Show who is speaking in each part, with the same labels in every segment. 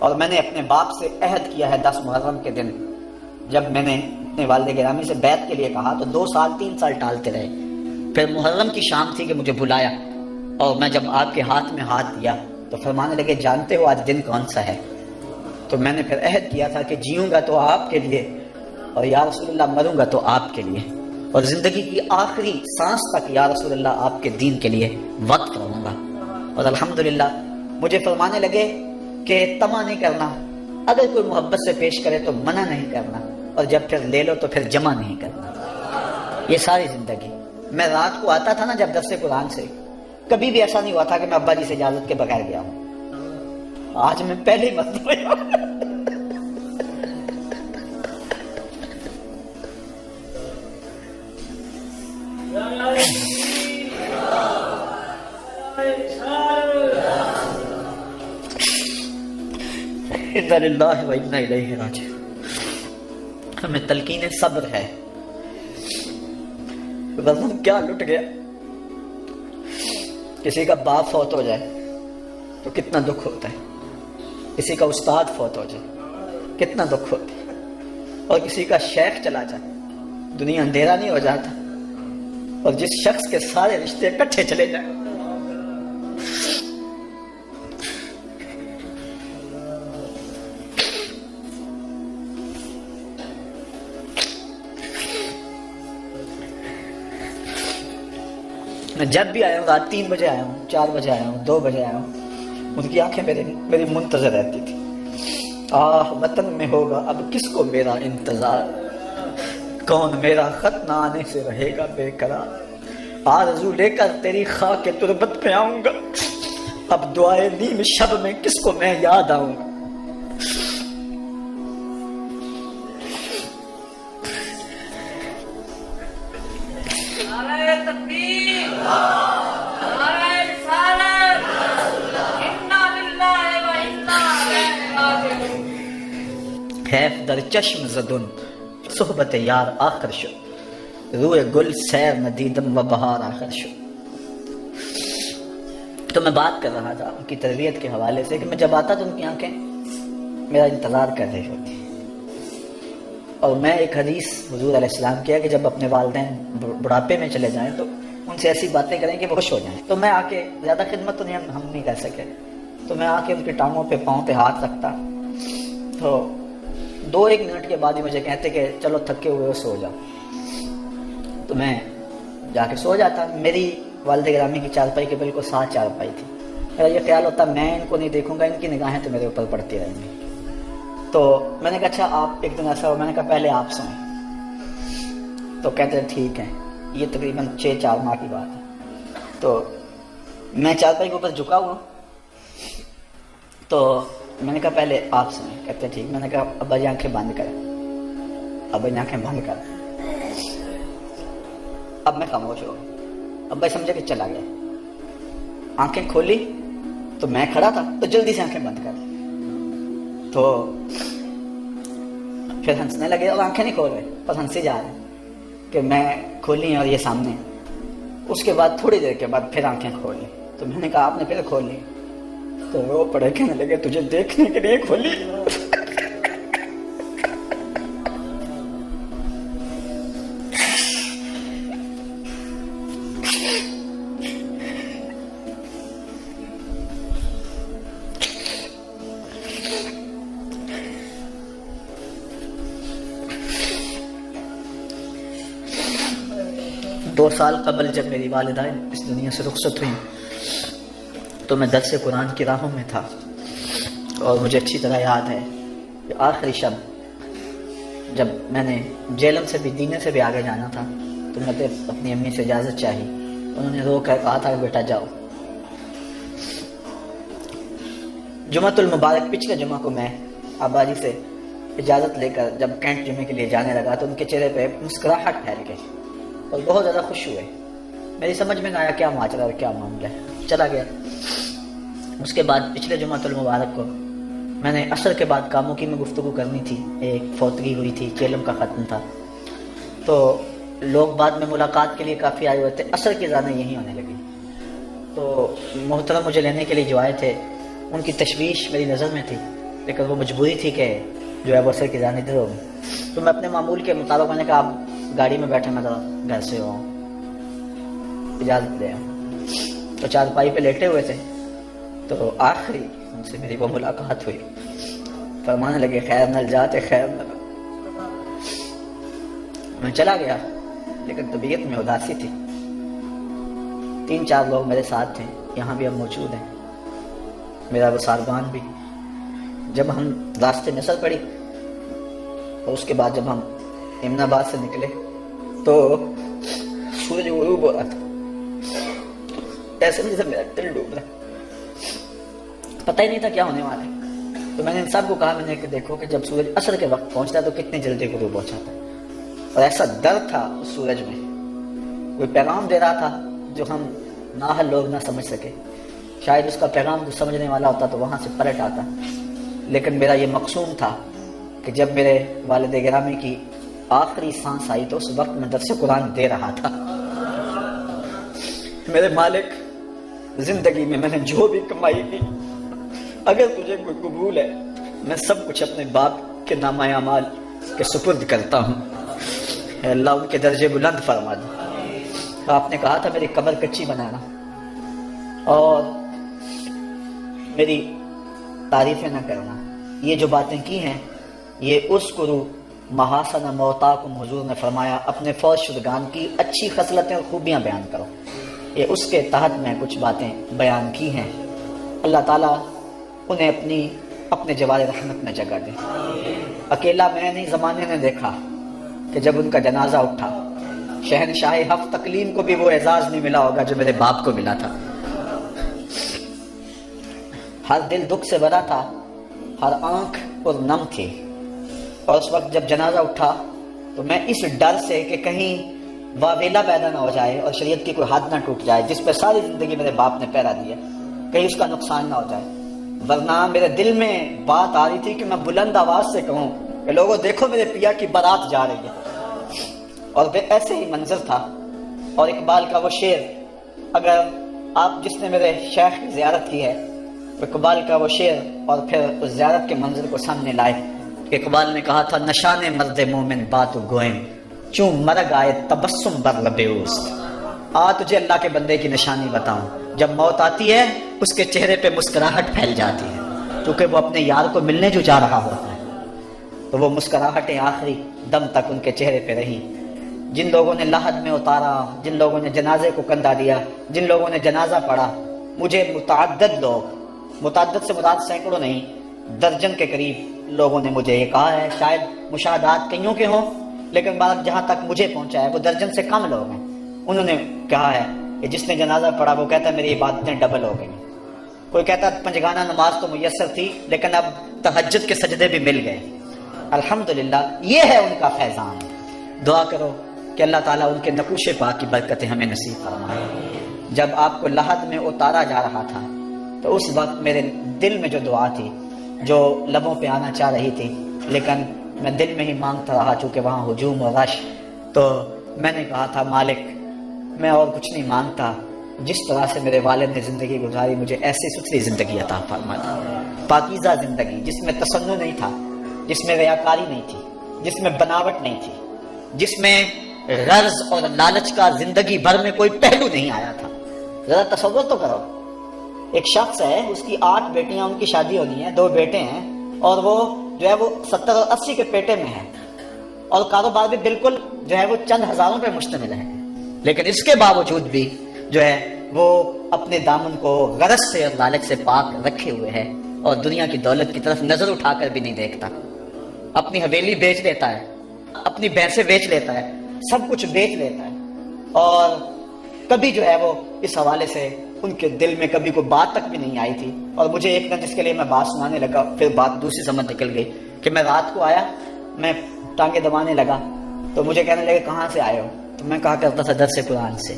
Speaker 1: اور میں نے اپنے باپ سے عہد کیا ہے 10 محرم کے دن، جب میں نے اپنے والد گرامی سے بیعت کے لیے کہا تو 2 سال 3 سال ٹالتے رہے، پھر محرم کی شام تھی کہ مجھے بلایا، اور میں جب آپ کے ہاتھ میں ہاتھ دیا تو فرمانے لگے جانتے ہو آج دن کون سا ہے؟ تو میں نے پھر عہد کیا تھا کہ جیوں گا تو آپ کے لیے، اور یا رسول اللہ مروں گا تو آپ کے لیے، اور زندگی کی آخری سانس تک یا رسول اللہ آپ کے دین کے لیے وقت رہوں گا۔ اور الحمدللہ مجھے فرمانے لگے کہ طمع نہیں کرنا، اگر کوئی محبت سے پیش کرے تو منع نہیں کرنا، اور جب پھر لے لو تو پھر جمع نہیں کرنا۔ یہ ساری زندگی میں رات کو آتا تھا نا جب درس قرآن سے، کبھی بھی ایسا نہیں ہوا تھا کہ میں ابا جی سے اجازت کے بغیر گیا ہوں۔ آج میں پہلے ہی مسئلہ انا للہ و انا الیہ راجعون۔ ہمیں تلقین صبر ہے، وزن کیا لٹ گیا۔ کسی کا باپ فوت ہو جائے تو کتنا دکھ ہوتا ہے، کسی کا استاد فوت ہو جائے کتنا دکھ ہوتا ہے، اور کسی کا شیخ چلا جائے دنیا اندھیرا نہیں ہو جاتا، اور جس شخص کے سارے رشتے اکٹھے چلے جائیں۔ میں جب بھی آیا ہوں رات 3 بجے آیا ہوں، 4 بجے آیا ہوں، 2 بجے آیا ہوں، ان کی آنکھیں میری منتظر رہتی تھی۔ آہ وطن میں ہوگا اب کس کو میرا انتظار، کون میرا خط نہ آنے سے رہے گا بے قرار، آرزو لے کر تیری خاک تربت پہ آؤں گا، اب دعائے نیم شب میں کس کو میں یاد آؤں گا۔ حیف در چشم زدن صحبت یار آخر شو، روئے گل سیر ندیدم و بہار آخر شو۔ تو میں بات کر رہا تھا ان کی تربیت کے حوالے سے کہ میں جب آتا تو ان کی آنکھیں میرا انتظار کر رہی ہوتی، اور میں ایک حدیث حضور علیہ السلام کیا کہ جب اپنے والدین بڑھاپے میں چلے جائیں تو ان سے ایسی باتیں کریں کہ وہ خوش ہو جائیں۔ تو میں آ کے زیادہ خدمت تو ہم نہیں کر سکے، تو میں آ کے ان کی ٹانگوں پہ پاؤں پہ ہاتھ رکھتا، تو 2-1 منٹ کے بعد ہی مجھے کہتے کہ چلو تھکے ہوئے ہو سو جاؤ، تو میں جا کے سو جاتا۔ میری والد گرامی کی چارپائی کے بالکل ساتھ چارپائی تھی، میرا یہ خیال ہوتا میں ان کو نہیں دیکھوں گا، ان کی نگاہیں تو میرے اوپر پڑتی رہیں گی۔ تو میں نے کہا اچھا آپ ایک دن ایسا ہو، میں نے کہا پہلے آپ سوئیں، تو کہتے ہیں ٹھیک ہے۔ یہ تقریباً 6-4 ماہ کی بات ہے۔ تو میں چارپائی کے اوپر جھکا ہوا، تو میں نے کہا پہلے آپ سنیں، کہتے ٹھیک۔ میں نے کہا ابا جی آنکھیں بند کریں، ابا جی آنکھیں بند کریں۔ اب میں خاموش ہو گیا، ابا سمجھا کہ چلا گیا۔ آنکھیں کھولی تو میں کھڑا تھا، تو جلدی سے آنکھیں بند کر لی، تو پھر ہنسنے لگے، اور آنکھیں نہیں کھول رہے بس ہنسے جا رہے کہ میں کھولی اور یہ سامنے۔ اس کے بعد تھوڑی دیر کے بعد پھر آنکھیں کھولی، تو میں نے کہا آپ نے پھر کھولی؟ تو وہ پڑے کہنے لگے تجھے دیکھنے کے لیے کھولی۔ دو سال قبل جب میری والدہ اس دنیا سے رخصت ہوئی تو میں درس قرآن کی راہوں میں تھا، اور مجھے اچھی طرح یاد ہے کہ آخری شب جب میں نے جیلم سے بھی دینے سے بھی آگے جانا تھا تو میں نے اپنی امی سے اجازت چاہی، انہوں نے رو کر کہا تھا کہ بیٹا جاؤ۔ جمعۃ المبارک پچھلے جمعہ کو میں ابا جی سے اجازت لے کر جب کینٹ جمعے کے لیے جانے لگا تو ان کے چہرے پہ مسکراہٹ پھیل گئی اور بہت زیادہ خوش ہوئے۔ میری سمجھ میں نہ آیا کیا ماجرا اور کیا معاملہ ہے، چلا گیا۔ اس کے بعد پچھلے جمعۃ المبارک کو میں نے عصر کے بعد کاموں کی میں گفتگو کرنی تھی، ایک فوتگی ہوئی تھی، چیلم کا ختم تھا، تو لوگ بعد میں ملاقات کے لیے کافی آئے ہوئے تھے، عصر کی اذانیں یہی ہونے لگی، تو محترم مجھے لینے کے لیے جو آئے تھے ان کی تشویش میری نظر میں تھی، لیکن وہ مجبوری تھی کہ جو ہے وہ سر کی جانب ادھر ہو گئی. تو میں اپنے معمول کے مطابق میں نے کہا آپ گاڑی میں بیٹھے، میں ذرا گھر سے ہوں، اجازت دیں. تو چارپائی پہ لیٹے ہوئے تھے، تو آخری ان سے میری وہ ملاقات ہوئی. فرمانے لگے خیر نل جاتے خیر نل. میں چلا گیا لیکن طبیعت میں اداسی تھی. 3-4 لوگ میرے ساتھ تھے، یہاں بھی اب موجود ہیں، میرا وہ ساربان بھی. جب ہم راستے میں سر پڑی اور اس کے بعد جب ہم امن آباد سے نکلے تو سورج غروب ہو رہا تھا. ایسے میں جیسے میرا دل ڈوب رہا، پتہ ہی نہیں تھا کیا ہونے والا ہے. تو میں نے ان سب کو کہا، میں نے کہ دیکھو کہ جب سورج عصر کے وقت پہنچتا ہے تو کتنی جلدی غروب ہو جاتا ہے. اور ایسا درد تھا اس سورج میں، کوئی پیغام دے رہا تھا جو ہم نااہل لوگ نہ سمجھ سکے. شاید اس کا پیغام جو سمجھنے والا ہوتا تو وہاں سے پلٹ آتا. لیکن میرا یہ مقصود تھا کہ جب میرے والد گرامی کی آخری سانس آئی تو اس وقت میں درس قرآن دے رہا تھا. میرے مالک، زندگی میں نے جو بھی کمائی کی، اگر تجھے کوئی قبول ہے میں سب کچھ اپنے باپ کے نامہ اعمال کے سپرد کرتا ہوں. اے اللہ ان کے درجے بلند فرما دے. آپ نے کہا تھا میری قبر کچی بنانا اور میری تعریفیں نہ کرنا. یہ جو باتیں کی ہیں یہ اس کرو محاسن موتاکم، حضور نے فرمایا اپنے فوج شدگان کی اچھی خصلتیں اور خوبیاں بیان کرو. یہ اس کے تحت میں کچھ باتیں بیان کی ہیں. اللہ تعالیٰ انہیں اپنے جوار رحمت میں جگہ دے. اکیلا میں نہیں، زمانے نے دیکھا کہ جب ان کا جنازہ اٹھا، شہنشاہ ہفت تقلیم کو بھی وہ اعزاز نہیں ملا ہوگا جو میرے باپ کو ملا تھا. ہر دل دکھ سے بھرا تھا، ہر آنکھ پر نم تھی. اور اس وقت جب جنازہ اٹھا تو میں اس ڈر سے کہ کہیں واویلا پیدا نہ ہو جائے اور شریعت کی کوئی حد نہ ٹوٹ جائے جس پہ ساری زندگی میرے باپ نے پہرا دیا، کہیں اس کا نقصان نہ ہو جائے. ورنہ میرے دل میں بات آ رہی تھی کہ میں بلند آواز سے کہوں کہ لوگوں دیکھو میرے پیا کی بارات جا رہی ہے. اور ایسے ہی منظر تھا. اور اقبال کا وہ شعر، اگر آپ جس نے میرے شیخ کی زیارت کی ہے، اقبال کا وہ شعر اور پھر اس زیارت کے منظر کو سامنے لائے. اقبال نے کہا تھا نشان مرد مومن بات و گوئم، چون مرگ آئے تبسم بر لب اوست. تجھے اللہ کے بندے کی نشانی بتاؤں، جب موت آتی ہے اس کے چہرے پہ مسکراہٹ پھیل جاتی ہے، کیونکہ وہ اپنے یار کو ملنے جو جا رہا ہوتا ہے. تو وہ مسکراہٹیں آخری دم تک ان کے چہرے پہ رہی. جن لوگوں نے لحد میں اتارا، جن لوگوں نے جنازے کو کندھا دیا، جن لوگوں نے جنازہ پڑھا، مجھے متعدد سے مراد سینکڑوں نہیں، درجن کے قریب لوگوں نے مجھے یہ کہا ہے. شاید مشاہدات کئیوں کے ہوں لیکن بات جہاں تک مجھے پہنچا ہے وہ درجن سے کم لوگ ہیں. انہوں نے کہا ہے کہ جس نے جنازہ پڑھا وہ کہتا ہے میری عبادتیں ڈبل ہو گئی. کوئی کہتا ہے پنجگانہ نماز تو میسر تھی لیکن اب تہجد کے سجدے بھی مل گئے. الحمدللہ یہ ہے ان کا فیضان. دعا کرو کہ اللہ تعالیٰ ان کے نقوش پاک کی برکتیں ہمیں نصیب فرمائے. جب آپ کو لحد میں اتارا جا رہا تھا تو اس وقت میرے دل میں جو دعا تھی جو لبوں پہ آنا چاہ رہی تھی لیکن میں دل میں ہی مانگتا رہا، چونکہ وہاں ہجوم و رش، تو میں نے کہا تھا مالک میں اور کچھ نہیں مانگتا، جس طرح سے میرے والد نے زندگی گزاری مجھے ایسی ستھری زندگی عطا فرما دی، پاکیزہ زندگی جس میں تصنع نہیں تھا، جس میں ریاکاری نہیں تھی، جس میں بناوٹ نہیں تھی، جس میں غرض اور لالچ کا زندگی بھر میں کوئی پہلو نہیں آیا تھا. ذرا تصور تو کرو، ایک شخص ہے، اس کی 8 بیٹیاں، ان کی شادی ہو گئی ہیں، 2 بیٹے ہیں، اور وہ جو ہے وہ 70 اور 80 کے پیٹے میں ہے، اور کاروبار بھی بالکل جو ہے وہ چند ہزاروں پہ مشتمل ہے. لیکن اس کے باوجود بھی جو ہے وہ اپنے دامن کو غرض سے اور لالچ سے پاک رکھے ہوئے ہے اور دنیا کی دولت کی طرف نظر اٹھا کر بھی نہیں دیکھتا. اپنی حویلی بیچ لیتا ہے، اپنی بھینسیں بیچ لیتا ہے، سب کچھ بیچ لیتا ہے. اور کبھی جو ہے وہ اس حوالے سے ان کے دل میں کبھی کوئی بات تک بھی نہیں آئی تھی. اور مجھے ایک دن جس کے لیے میں بات سنانے لگا پھر بات دوسری سمجھ نکل گئی کہ میں رات کو آیا، میں ٹانگیں دبانے لگا تو مجھے کہنے لگے کہاں سے آئے ہو؟ تو میں کہا کرتا تھا درس قرآن سے.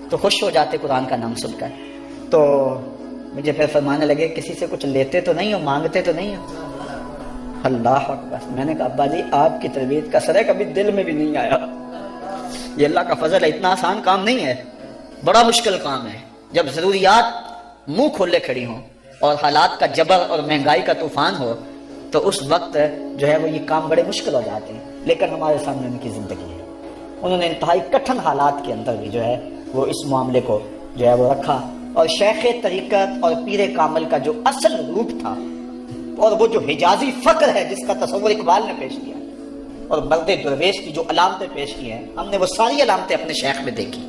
Speaker 1: تو خوش ہو جاتے قرآن کا نام سن کر. تو مجھے پھر فرمانے لگے کسی سے کچھ لیتے تو نہیں ہو، مانگتے تو نہیں ہو؟ اللہ اکبر. میں نے کہا ابا جی آپ کی تربیت کا اثر ہے، کبھی دل میں بھی نہیں آیا. یہ اللہ کا فضل ہے، اتنا آسان کام نہیں ہے، بڑا مشکل کام ہے. جب ضروریات منہ کھولے کھڑی ہوں اور حالات کا جبر اور مہنگائی کا طوفان ہو تو اس وقت جو ہے وہ یہ کام بڑے مشکل ہو جاتے ہیں، لیکن ہمارے سامنے ان کی زندگی ہے، انہوں نے انتہائی کٹھن حالات کے اندر بھی جو ہے وہ اس معاملے کو جو ہے وہ رکھا، اور شیخ طریقت اور پیر کامل کا جو اصل روپ تھا اور وہ جو حجازی فقر ہے جس کا تصور اقبال نے پیش کیا اور مرد درویش کی جو علامتیں پیش کی ہیں، ہم نے وہ ساری علامتیں اپنے شیخ میں دیکھی۔